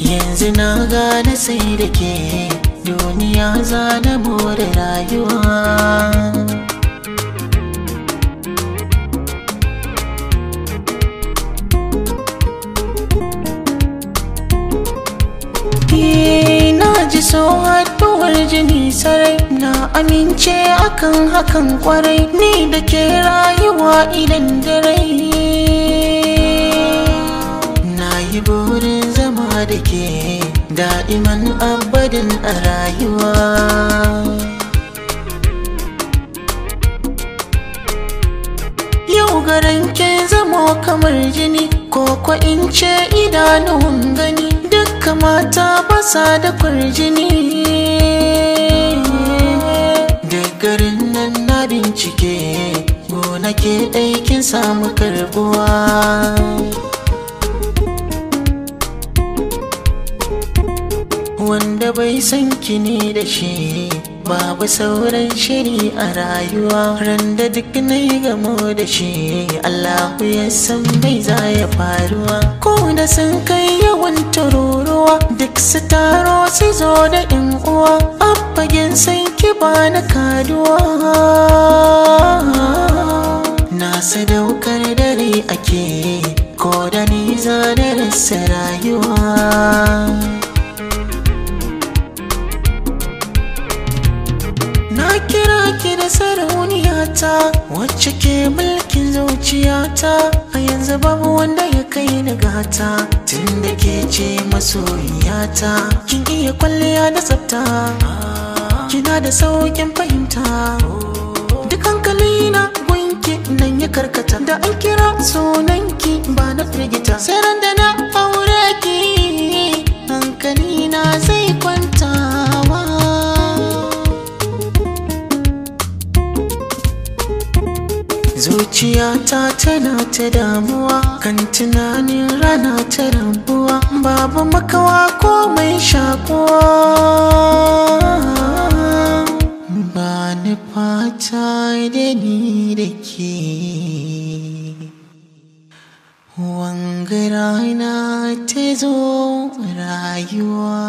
Yanzu na gane sai da ke duniya za na more rayuwa. Na ji so haɗuwar jini sarai, na amince akan hakan kwarai, ni da ke rayuwa idan da rai. Na yi burin zama da ke da'iman abadin a rayuwa. Yau garan ke zamo kamar jini, ko in ce idanun gani, dukka mata basa da kwarjini. Da garin nan na bincike, gona ke ɗaikin samu karbuwa. Wanda bai san ki ne da shi, babu sauran shiri a rayuwa. Ran da duk na yi gamo da shi, Allahu ya san bai za ya faruwa. Ko da sun kai yawan tururuwa, duk su taro su zo da in uwa. A fagen san ki ba na kaduwa, na sadaukar dare ake, ko da ni za da rasa rayuwa. Na kira ki da sarauniyata, wacce ke mulkin zuciyata. A yanzu babu wanda ya kai ni gata, tunda ke ce masoyiyata. Kin iya kwalliya da tsafta, kina da saukin fahimta. Duk hankalina gunki nan ya karkata, da an kira sunanki ba na firgita. Sai ran da na aure ki, hankalina zai kwantawa. Zuciyata tana ta damuwa, kan tunanin rana ta rabuwa. Babu makawa ko mai shakuwa, ba ni fata da ni da ke wanga rana ta zo rayuwa.